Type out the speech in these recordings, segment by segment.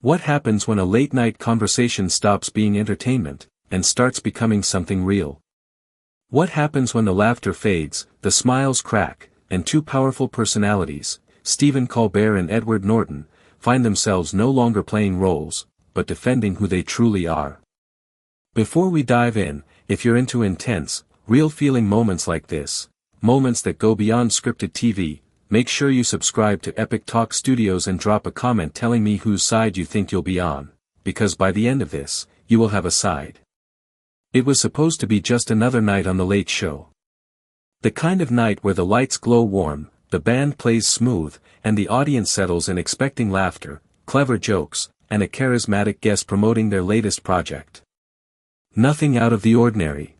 What happens when a late-night conversation stops being entertainment, and starts becoming something real? What happens when the laughter fades, the smiles crack, and two powerful personalities, Stephen Colbert and Edward Norton, find themselves no longer playing roles, but defending who they truly are? Before we dive in, if you're into intense, real-feeling moments like this, moments that go beyond scripted TV, make sure you subscribe to Epic Talk Studios and drop a comment telling me whose side you think you'll be on, because by the end of this, you will have a side. It was supposed to be just another night on The Late Show. The kind of night where the lights glow warm, the band plays smooth, and the audience settles in expecting laughter, clever jokes, and a charismatic guest promoting their latest project. Nothing out of the ordinary.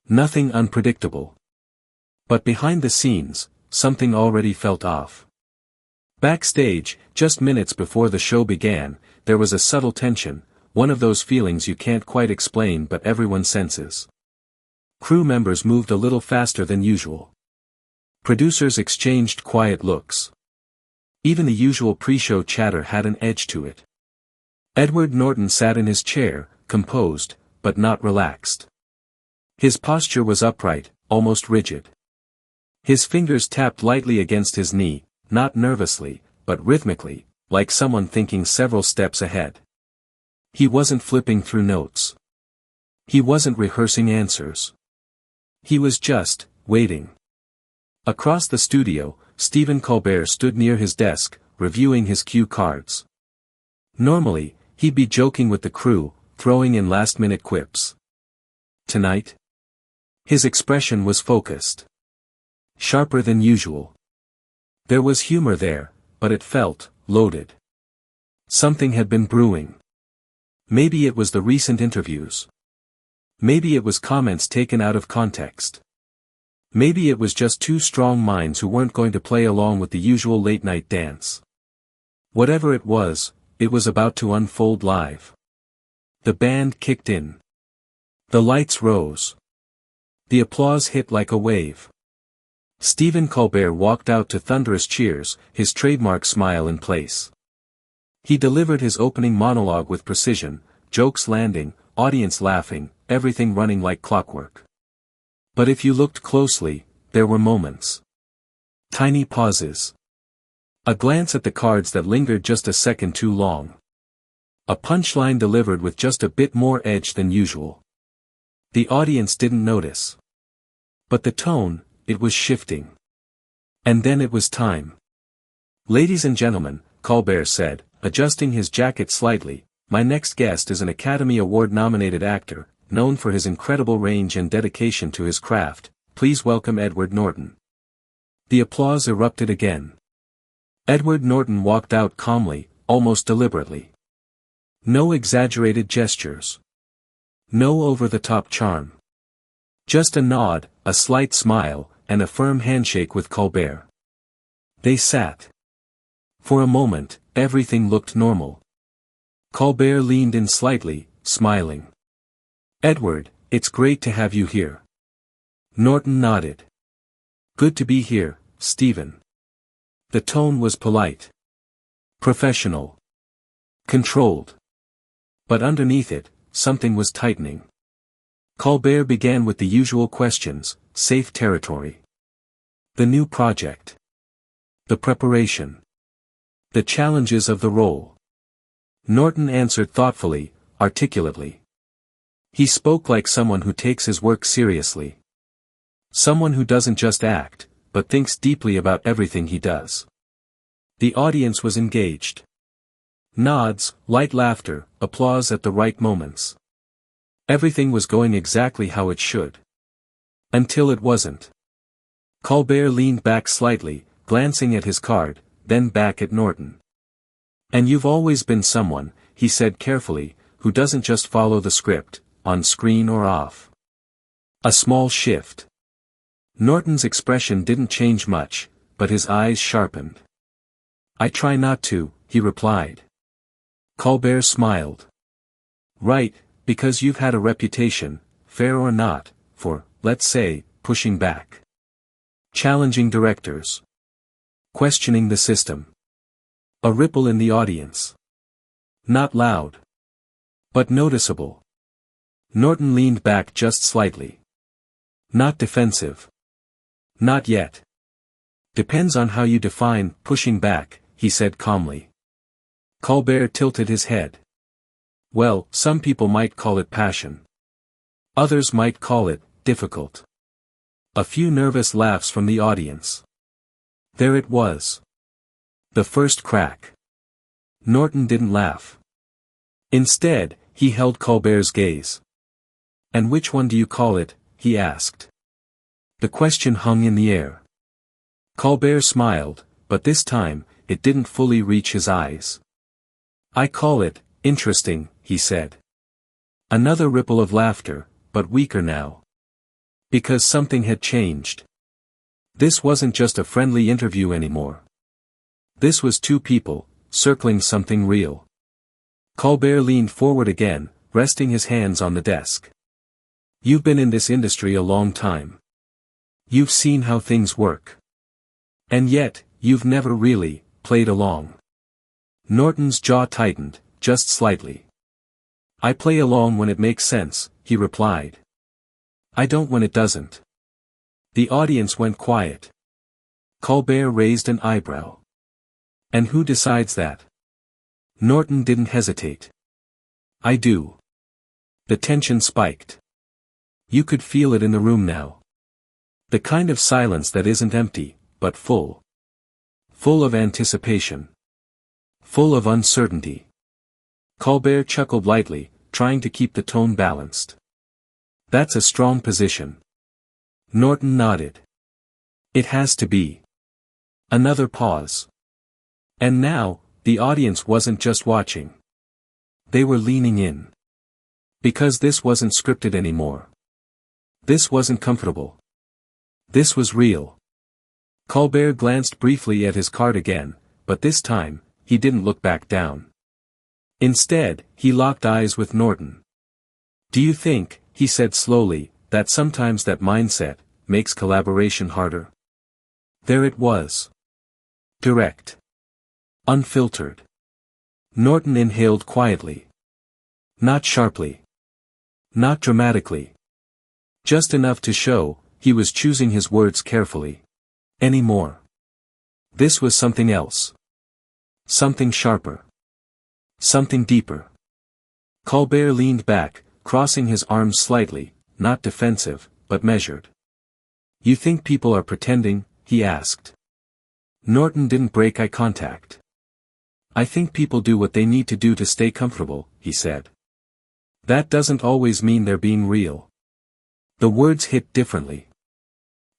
Nothing unpredictable. But behind the scenes, something already felt off. Backstage, just minutes before the show began, there was a subtle tension, one of those feelings you can't quite explain but everyone senses. Crew members moved a little faster than usual. Producers exchanged quiet looks. Even the usual pre-show chatter had an edge to it. Edward Norton sat in his chair, composed, but not relaxed. His posture was upright, almost rigid. His fingers tapped lightly against his knee, not nervously, but rhythmically, like someone thinking several steps ahead. He wasn't flipping through notes. He wasn't rehearsing answers. He was just waiting. Across the studio, Stephen Colbert stood near his desk, reviewing his cue cards. Normally, he'd be joking with the crew, throwing in last-minute quips. Tonight? His expression was focused. Sharper than usual. There was humor there, but it felt loaded. Something had been brewing. Maybe it was the recent interviews. Maybe it was comments taken out of context. Maybe it was just two strong minds who weren't going to play along with the usual late-night dance. Whatever it was about to unfold live. The band kicked in. The lights rose. The applause hit like a wave. Stephen Colbert walked out to thunderous cheers, his trademark smile in place. He delivered his opening monologue with precision, jokes landing, audience laughing, everything running like clockwork. But if you looked closely, there were moments. Tiny pauses. A glance at the cards that lingered just a second too long. A punchline delivered with just a bit more edge than usual. The audience didn't notice. But the tone, it was shifting. And then it was time. "Ladies and gentlemen," Colbert said, adjusting his jacket slightly, "my next guest is an Academy Award-nominated actor, known for his incredible range and dedication to his craft. Please welcome Edward Norton." The applause erupted again. Edward Norton walked out calmly, almost deliberately. No exaggerated gestures. No over-the-top charm. Just a nod, a slight smile, and a firm handshake with Colbert. They sat. For a moment, everything looked normal. Colbert leaned in slightly, smiling. "Edward, it's great to have you here." Norton nodded. "Good to be here, Stephen." The tone was polite. Professional. Controlled. But underneath it, something was tightening. Colbert began with the usual questions, safe territory. The new project. The preparation. The challenges of the role. Norton answered thoughtfully, articulately. He spoke like someone who takes his work seriously. Someone who doesn't just act, but thinks deeply about everything he does. The audience was engaged. Nods, light laughter, applause at the right moments. Everything was going exactly how it should. Until it wasn't. Colbert leaned back slightly, glancing at his card, then back at Norton. "And you've always been someone," he said carefully, "who doesn't just follow the script, on screen or off." A small shift. Norton's expression didn't change much, but his eyes sharpened. "I try not to," he replied. Colbert smiled. "Right, because you've had a reputation, fair or not, for, let's say, pushing back. Challenging directors. Questioning the system." A ripple in the audience. Not loud. But noticeable. Norton leaned back just slightly. Not defensive. Not yet. Depends on how you define pushing back, he said calmly. Colbert tilted his head. Well, some people might call it passion. Others might call it difficult. A few nervous laughs from the audience. There it was. The first crack. Norton didn't laugh. Instead, he held Colbert's gaze. And which one do you call it? He asked. The question hung in the air. Colbert smiled, but this time, it didn't fully reach his eyes. I call it interesting, he said. Another ripple of laughter, but weaker now. Because something had changed. This wasn't just a friendly interview anymore. This was two people, circling something real. Colbert leaned forward again, resting his hands on the desk. You've been in this industry a long time. You've seen how things work. And yet, you've never really played along. Norton's jaw tightened, just slightly. I play along when it makes sense, he replied. I don't when it doesn't. The audience went quiet. Colbert raised an eyebrow. And who decides that? Norton didn't hesitate. I do. The tension spiked. You could feel it in the room now. The kind of silence that isn't empty, but full. Full of anticipation. Full of uncertainty. Colbert chuckled lightly, trying to keep the tone balanced. That's a strong position. Norton nodded. It has to be. Another pause. And now, the audience wasn't just watching. They were leaning in. Because this wasn't scripted anymore. This wasn't comfortable. This was real. Colbert glanced briefly at his card again, but this time, he didn't look back down. Instead, he locked eyes with Norton. Do you think, he said slowly, that sometimes that mindset makes collaboration harder? There it was. Direct. Unfiltered. Norton inhaled quietly. Not sharply. Not dramatically. Just enough to show, he was choosing his words carefully. Anymore. This was something else. Something sharper. Something deeper. Colbert leaned back, crossing his arms slightly, not defensive, but measured. You think people are pretending? He asked. Norton didn't break eye contact. I think people do what they need to do to stay comfortable, he said. That doesn't always mean they're being real. The words hit differently.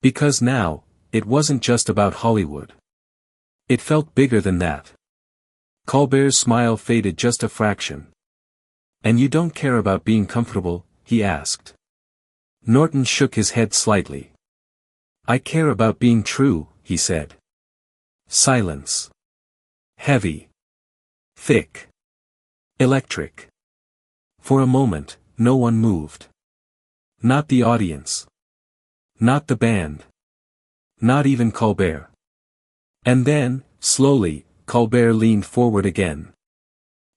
Because now, it wasn't just about Hollywood. It felt bigger than that. Colbert's smile faded just a fraction. And you don't care about being comfortable? He asked. Norton shook his head slightly. I care about being true, he said. Silence. Heavy. Thick. Electric. For a moment, no one moved. Not the audience. Not the band. Not even Colbert. And then, slowly, Colbert leaned forward again.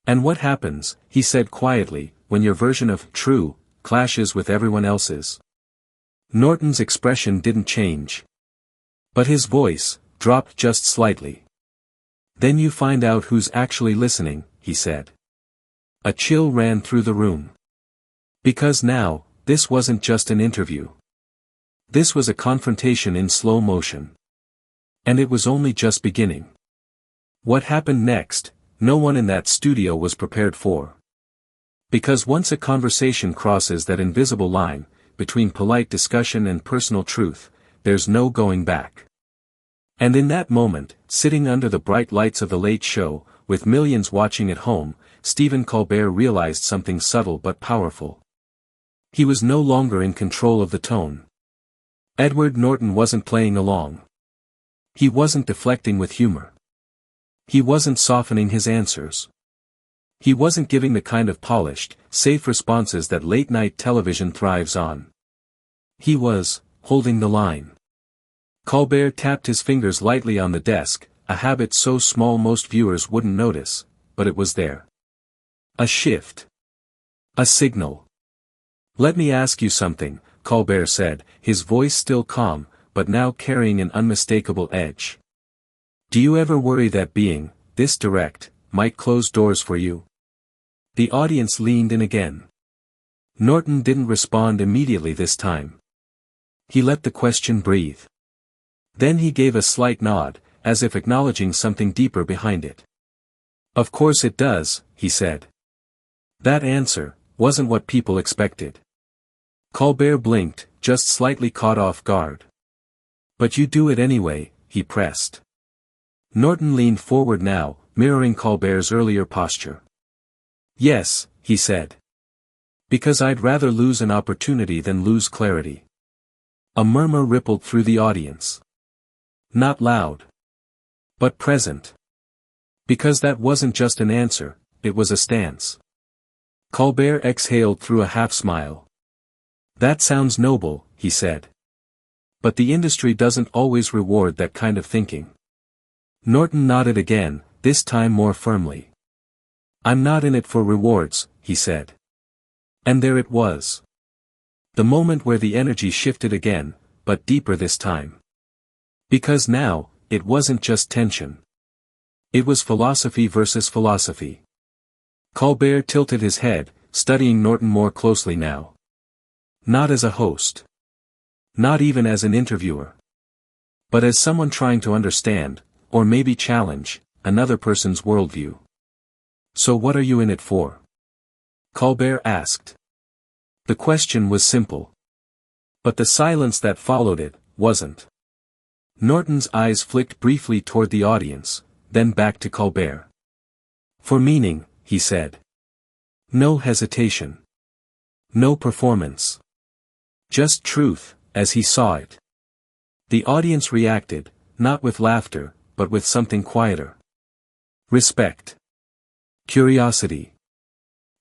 And what happens, he said quietly, when your version of true clashes with everyone else's? Norton's expression didn't change. But his voice dropped just slightly. Then you find out who's actually listening, he said. A chill ran through the room. Because now, this wasn't just an interview. This was a confrontation in slow motion. And it was only just beginning. What happened next, no one in that studio was prepared for. Because once a conversation crosses that invisible line, between polite discussion and personal truth, there's no going back. And in that moment, sitting under the bright lights of the Late Show, with millions watching at home, Stephen Colbert realized something subtle but powerful. He was no longer in control of the tone. Edward Norton wasn't playing along. He wasn't deflecting with humor. He wasn't softening his answers. He wasn't giving the kind of polished, safe responses that late-night television thrives on. He was holding the line. Colbert tapped his fingers lightly on the desk, a habit so small most viewers wouldn't notice, but it was there. A shift. A signal. "Let me ask you something," Colbert said, his voice still calm, but now carrying an unmistakable edge. "Do you ever worry that being this direct might close doors for you?" The audience leaned in again. Norton didn't respond immediately this time. He let the question breathe. Then he gave a slight nod, as if acknowledging something deeper behind it. "Of course it does," he said. That answer wasn't what people expected. Colbert blinked, just slightly caught off guard. "But you do it anyway," he pressed. Norton leaned forward now, mirroring Colbert's earlier posture. "Yes," he said. "Because I'd rather lose an opportunity than lose clarity." A murmur rippled through the audience. Not loud, but present. Because that wasn't just an answer, it was a stance. Colbert exhaled through a half-smile. "That sounds noble," he said. "But the industry doesn't always reward that kind of thinking." Norton nodded again, this time more firmly. "I'm not in it for rewards," he said. And there it was. The moment where the energy shifted again, but deeper this time. Because now, it wasn't just tension. It was philosophy versus philosophy. Colbert tilted his head, studying Norton more closely now. Not as a host. Not even as an interviewer. But as someone trying to understand, or maybe challenge, another person's worldview. "So what are you in it for?" Colbert asked. The question was simple. But the silence that followed it wasn't. Norton's eyes flicked briefly toward the audience, then back to Colbert. "For meaning," he said. "No hesitation. No performance. Just truth, as he saw it." The audience reacted, not with laughter, but with something quieter. Respect. Curiosity.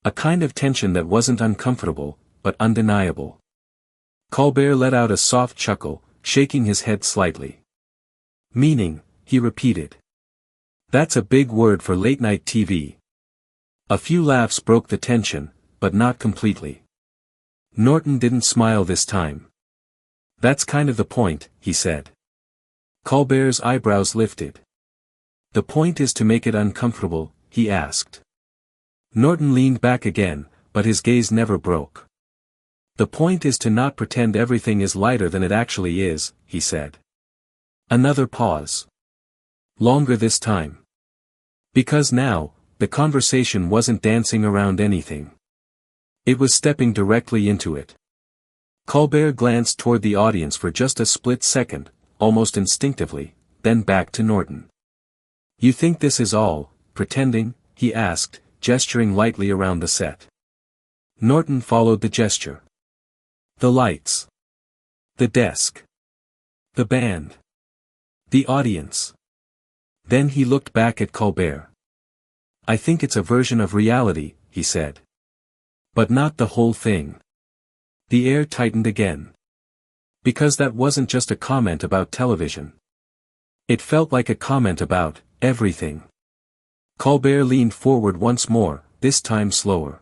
A kind of tension that wasn't uncomfortable, but undeniable. Colbert let out a soft chuckle, shaking his head slightly. "Meaning," he repeated. "That's a big word for late-night TV." A few laughs broke the tension, but not completely. Norton didn't smile this time. "That's kind of the point," he said. Colbert's eyebrows lifted. "The point is to make it uncomfortable?" he asked. Norton leaned back again, but his gaze never broke. "The point is to not pretend everything is lighter than it actually is," he said. Another pause. Longer this time. Because now, the conversation wasn't dancing around anything. It was stepping directly into it. Colbert glanced toward the audience for just a split second, almost instinctively, then back to Norton. "You think this is all pretending?" he asked, gesturing lightly around the set. Norton followed the gesture. The lights. The desk. The band. The audience. Then he looked back at Colbert. "I think it's a version of reality," he said. "But not the whole thing." The air tightened again. Because that wasn't just a comment about television. It felt like a comment about everything. Colbert leaned forward once more, this time slower.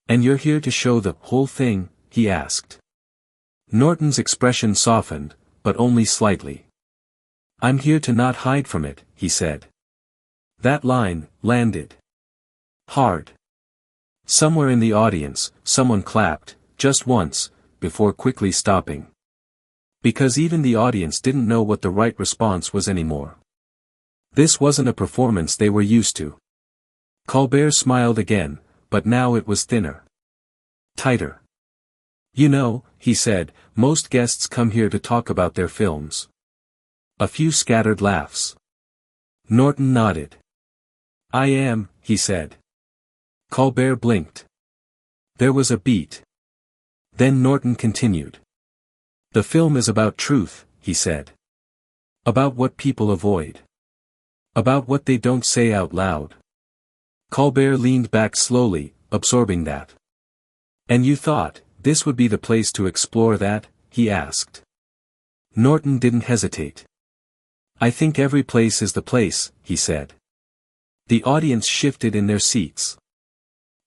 "And you're here to show the whole thing?" he asked. Norton's expression softened, but only slightly. "I'm here to not hide from it," he said. That line landed hard. Somewhere in the audience, someone clapped, just once, before quickly stopping. Because even the audience didn't know what the right response was anymore. This wasn't a performance they were used to. Colbert smiled again, but now it was thinner. Tighter. "You know," he said, "most guests come here to talk about their films." A few scattered laughs. Norton nodded. "I am," he said. Colbert blinked. There was a beat. Then Norton continued. "The film is about truth," he said. "About what people avoid. About what they don't say out loud." Colbert leaned back slowly, absorbing that. "And you thought this would be the place to explore that?" he asked. Norton didn't hesitate. "I think every place is the place," he said. The audience shifted in their seats.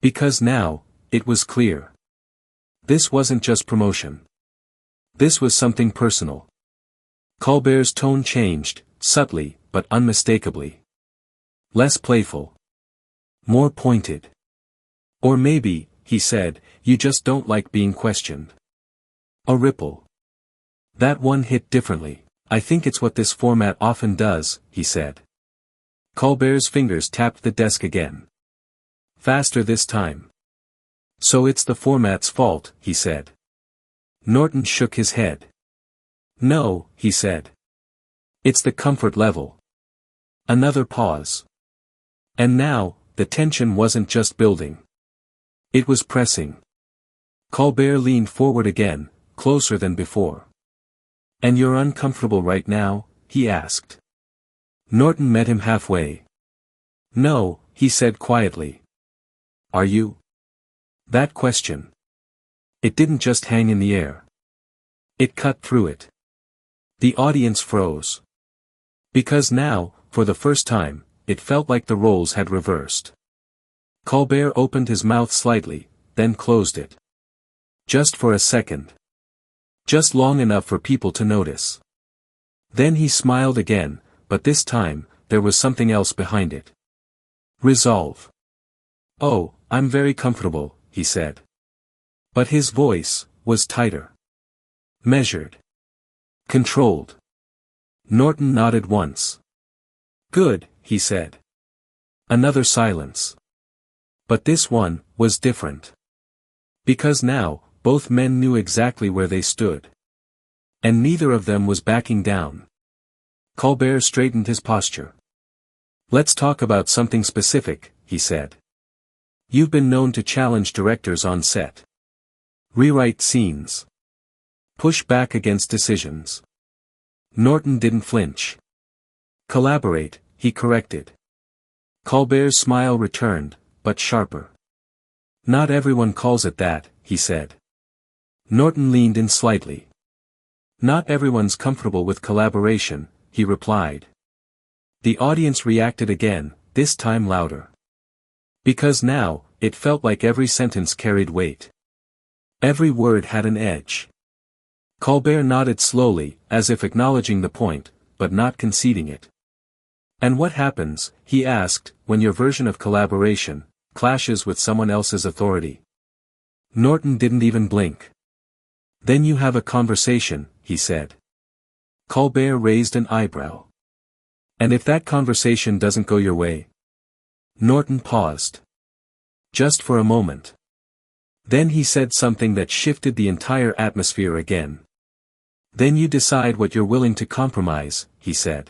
Because now, it was clear. This wasn't just promotion. This was something personal. Colbert's tone changed, subtly, but unmistakably. Less playful. More pointed. Or maybe, he said, you just don't like being questioned. A ripple. That one hit differently. I think it's what this format often does, he said. Colbert's fingers tapped the desk again. Faster this time. So it's the format's fault, he said. Norton shook his head. No, he said. It's the comfort level. Another pause. And now, the tension wasn't just building. It was pressing. Colbert leaned forward again, closer than before. And you're uncomfortable right now? He asked. Norton met him halfway. No, he said quietly. Are you? That question. It didn't just hang in the air. It cut through it. The audience froze. Because now, for the first time, it felt like the roles had reversed. Colbert opened his mouth slightly, then closed it. Just for a second. Just long enough for people to notice. Then he smiled again, but this time, there was something else behind it. Resolve. Oh, I'm very comfortable, he said. But his voice was tighter. Measured. Controlled. Norton nodded once. Good, he said. Another silence. But this one was different. Because now, both men knew exactly where they stood. And neither of them was backing down. Colbert straightened his posture. Let's talk about something specific, he said. You've been known to challenge directors on set. Rewrite scenes. Push back against decisions. Norton didn't flinch. Collaborate, he corrected. Colbert's smile returned, but sharper. Not everyone calls it that, he said. Norton leaned in slightly. Not everyone's comfortable with collaboration, he replied. The audience reacted again, this time louder. Because now, it felt like every sentence carried weight. Every word had an edge. Colbert nodded slowly, as if acknowledging the point, but not conceding it. And what happens, he asked, when your version of collaboration clashes with someone else's authority? Norton didn't even blink. Then you have a conversation, he said. Colbert raised an eyebrow. And if that conversation doesn't go your way? Norton paused. Just for a moment. Then he said something that shifted the entire atmosphere again. Then you decide what you're willing to compromise, he said.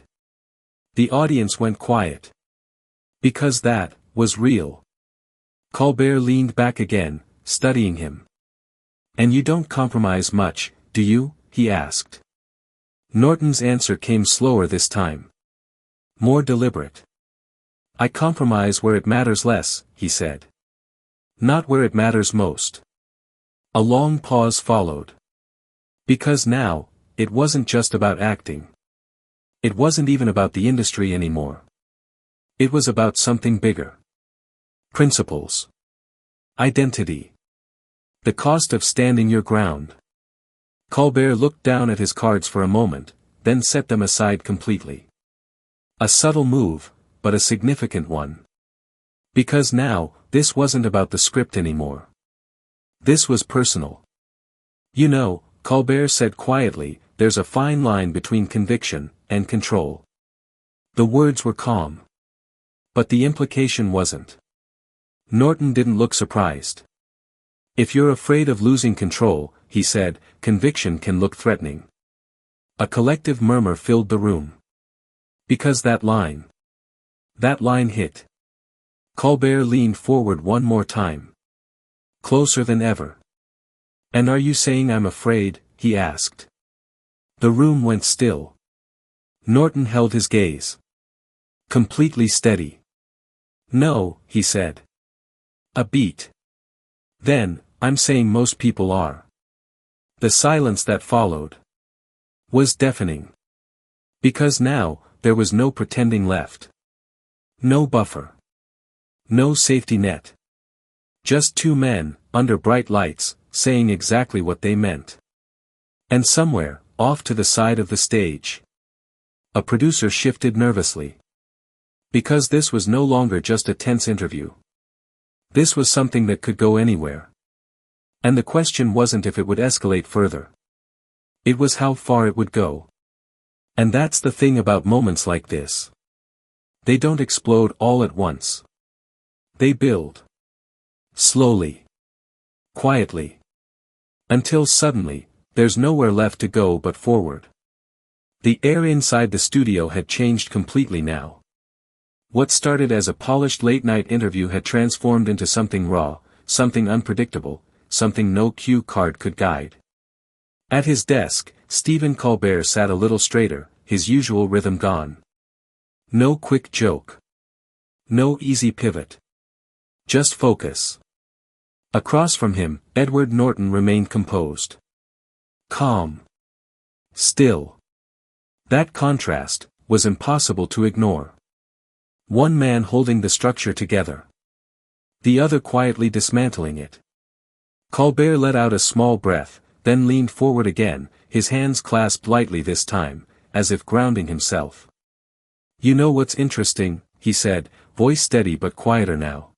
The audience went quiet. Because that was real. Colbert leaned back again, studying him. And you don't compromise much, do you? He asked. Norton's answer came slower this time. More deliberate. I compromise where it matters less, he said. Not where it matters most. A long pause followed. Because now, it wasn't just about acting. It wasn't even about the industry anymore. It was about something bigger. Principles. Identity. The cost of standing your ground. Colbert looked down at his cards for a moment, then set them aside completely. A subtle move, but a significant one. Because now, this wasn't about the script anymore. This was personal. You know, Colbert said quietly, there's a fine line between conviction and control. The words were calm. But the implication wasn't. Norton didn't look surprised. If you're afraid of losing control, he said, conviction can look threatening. A collective murmur filled the room. Because that line hit. Colbert leaned forward one more time. Closer than ever. And are you saying I'm afraid? He asked. The room went still. Norton held his gaze. Completely steady. No, he said. A beat. Then, I'm saying most people are. The silence that followed was deafening. Because now, there was no pretending left. No buffer. No safety net. Just two men, under bright lights, saying exactly what they meant. And somewhere, off to the side of the stage, a producer shifted nervously. Because this was no longer just a tense interview. This was something that could go anywhere. And the question wasn't if it would escalate further. It was how far it would go. And that's the thing about moments like this. They don't explode all at once. They build. Slowly. Quietly. Until suddenly, there's nowhere left to go but forward. The air inside the studio had changed completely now. What started as a polished late-night interview had transformed into something raw, something unpredictable, something no cue card could guide. At his desk, Stephen Colbert sat a little straighter, his usual rhythm gone. No quick joke. No easy pivot. Just focus. Across from him, Edward Norton remained composed. Calm. Still. That contrast was impossible to ignore. One man holding the structure together. The other quietly dismantling it. Colbert let out a small breath, then leaned forward again, his hands clasped lightly this time, as if grounding himself. You know what's interesting, he said, voice steady but quieter now.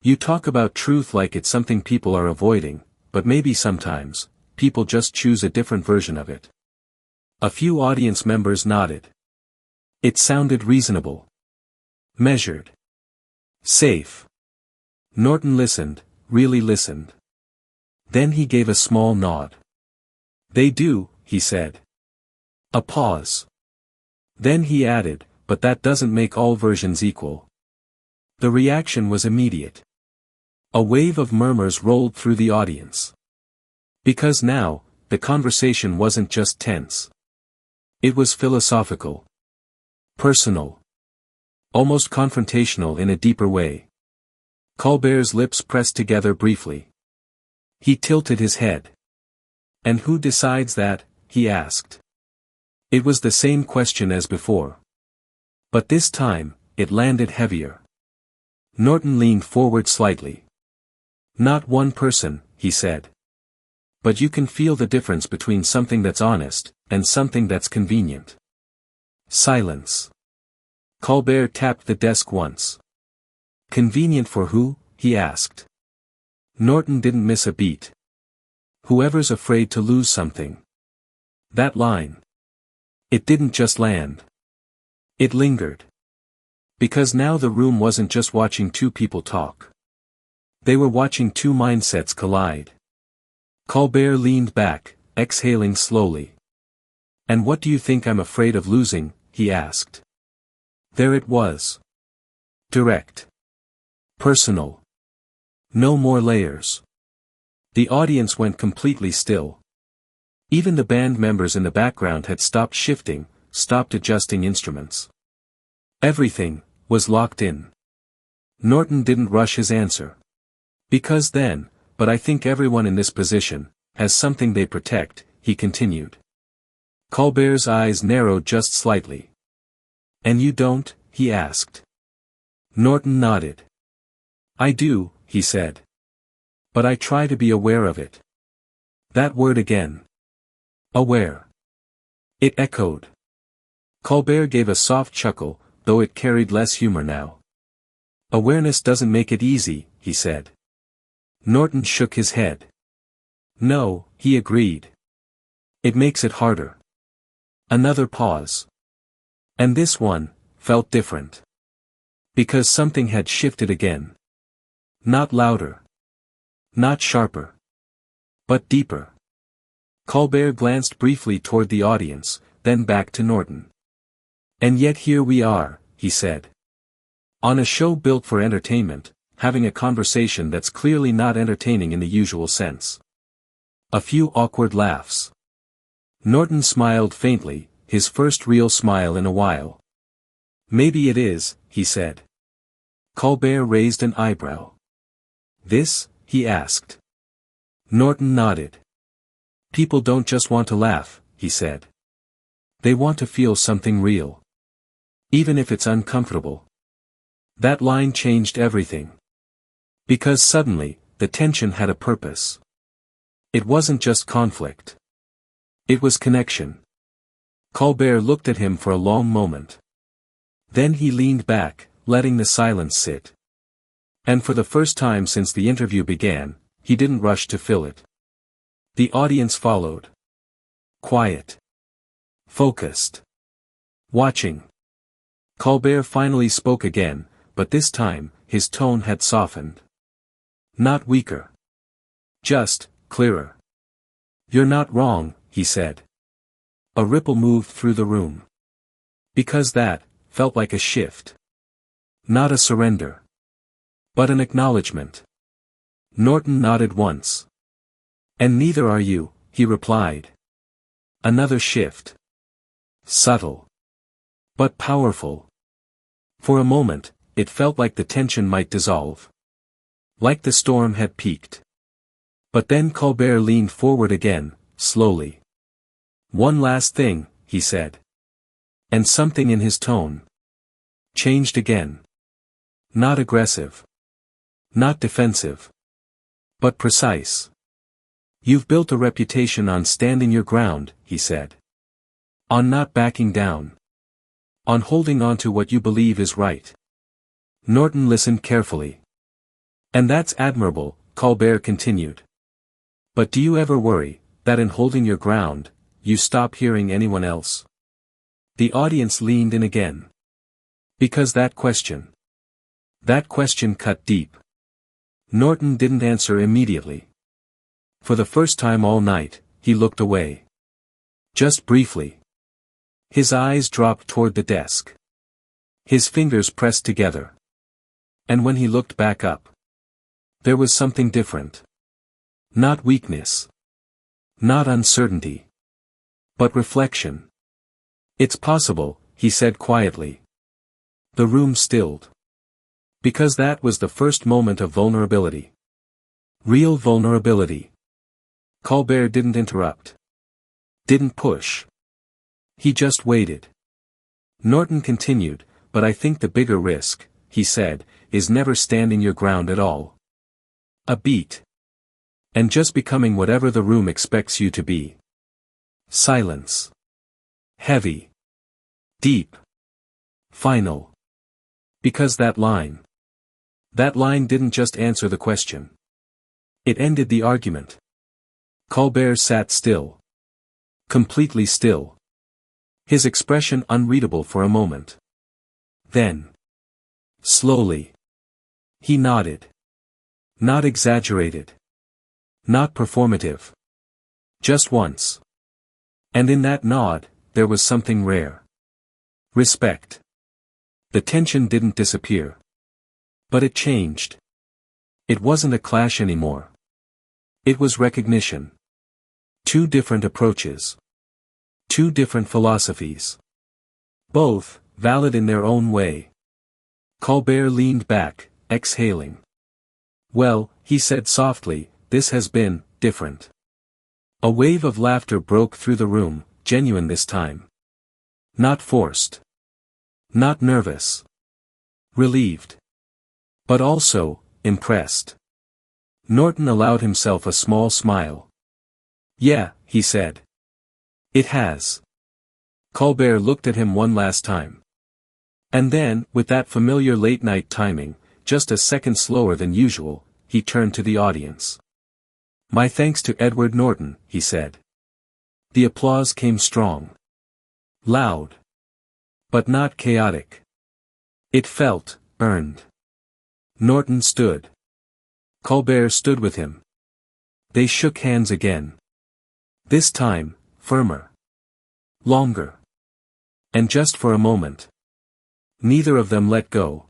You talk about truth like it's something people are avoiding, but maybe sometimes, people just choose a different version of it. A few audience members nodded. It sounded reasonable. Measured. Safe. Norton listened, really listened. Then he gave a small nod. They do, he said. A pause. Then he added, but that doesn't make all versions equal. The reaction was immediate. A wave of murmurs rolled through the audience. Because now, the conversation wasn't just tense. It was philosophical. Personal. Almost confrontational in a deeper way. Colbert's lips pressed together briefly. He tilted his head. And who decides that? He asked. It was the same question as before. But this time, it landed heavier. Norton leaned forward slightly. Not one person, he said. But you can feel the difference between something that's honest, and something that's convenient. Silence. Colbert tapped the desk once. Convenient for who? He asked. Norton didn't miss a beat. Whoever's afraid to lose something. That line. It didn't just land. It lingered. Because now the room wasn't just watching two people talk. They were watching two mindsets collide. Colbert leaned back, exhaling slowly. And what do you think I'm afraid of losing? He asked. There it was. Direct. Personal. No more layers. The audience went completely still. Even the band members in the background had stopped shifting, stopped adjusting instruments. Everything was locked in. Norton didn't rush his answer. Because then, but I think everyone in this position has something they protect, he continued. Colbert's eyes narrowed just slightly. And you don't? He asked. Norton nodded. I do, he said. But I try to be aware of it. That word again. Aware. It echoed. Colbert gave a soft chuckle, though it carried less humor now. Awareness doesn't make it easy, he said. Norton shook his head. No, he agreed. It makes it harder. Another pause. And this one felt different. Because something had shifted again. Not louder. Not sharper. But deeper. Colbert glanced briefly toward the audience, then back to Norton. And yet here we are, he said. On a show built for entertainment, having a conversation that's clearly not entertaining in the usual sense. A few awkward laughs. Norton smiled faintly, his first real smile in a while. Maybe it is, he said. Colbert raised an eyebrow. This? He asked. Norton nodded. People don't just want to laugh, he said. They want to feel something real. Even if it's uncomfortable. That line changed everything. Because suddenly, the tension had a purpose. It wasn't just conflict. It was connection. Colbert looked at him for a long moment. Then he leaned back, letting the silence sit. And for the first time since the interview began, he didn't rush to fill it. The audience followed. Quiet. Focused. Watching. Colbert finally spoke again, but this time, his tone had softened. Not weaker. Just, clearer. "You're not wrong," he said. A ripple moved through the room. Because that felt like a shift. Not a surrender. But an acknowledgement. Norton nodded once. "And neither are you," he replied. Another shift. Subtle. But powerful. For a moment, it felt like the tension might dissolve. Like the storm had peaked. But then Colbert leaned forward again, slowly. "One last thing," he said. And something in his tone changed again. Not aggressive. Not defensive. But precise. "You've built a reputation on standing your ground," he said. "On not backing down. On holding on to what you believe is right." Norton listened carefully. "And that's admirable," Colbert continued. "But do you ever worry that in holding your ground, you stop hearing anyone else?" The audience leaned in again. Because that question cut deep. Norton didn't answer immediately. For the first time all night, he looked away. Just briefly. His eyes dropped toward the desk. His fingers pressed together. And when he looked back up, there was something different. Not weakness. Not uncertainty. But reflection. "It's possible," he said quietly. The room stilled. Because that was the first moment of vulnerability. Real vulnerability. Colbert didn't interrupt. Didn't push. He just waited. Norton continued, "But I think the bigger risk," he said, "is never standing your ground at all. A beat. And just becoming whatever the room expects you to be." Silence. Heavy. Deep. Final. Because that line didn't just answer the question. It ended the argument. Colbert sat still. Completely still. His expression unreadable for a moment. Then. Slowly. He nodded. Not exaggerated. Not performative. Just once. And in that nod, there was something rare. Respect. The tension didn't disappear. But it changed. It wasn't a clash anymore. It was recognition. Two different approaches. Two different philosophies. Both, valid in their own way. Colbert leaned back, exhaling. "Well," he said softly, "this has been different." A wave of laughter broke through the room, genuine this time. Not forced. Not nervous. Relieved. But also, impressed. Norton allowed himself a small smile. "Yeah," he said. "It has." Colbert looked at him one last time. And then, with that familiar late-night timing, just a second slower than usual, he turned to the audience. "My thanks to Edward Norton," he said. The applause came strong. Loud. But not chaotic. It felt earned. Norton stood. Colbert stood with him. They shook hands again. This time, firmer. Longer. And just for a moment. Neither of them let go.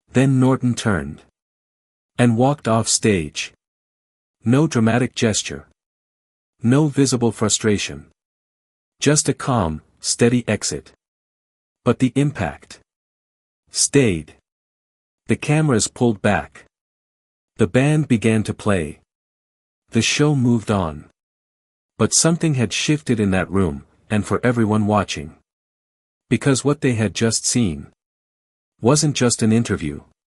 Then Norton turned. And walked off stage. No dramatic gesture. No visible frustration. Just a calm, steady exit. But the impact stayed. The cameras pulled back. The band began to play. The show moved on. But something had shifted in that room, and for everyone watching. Because what they had just seen wasn't just an interview.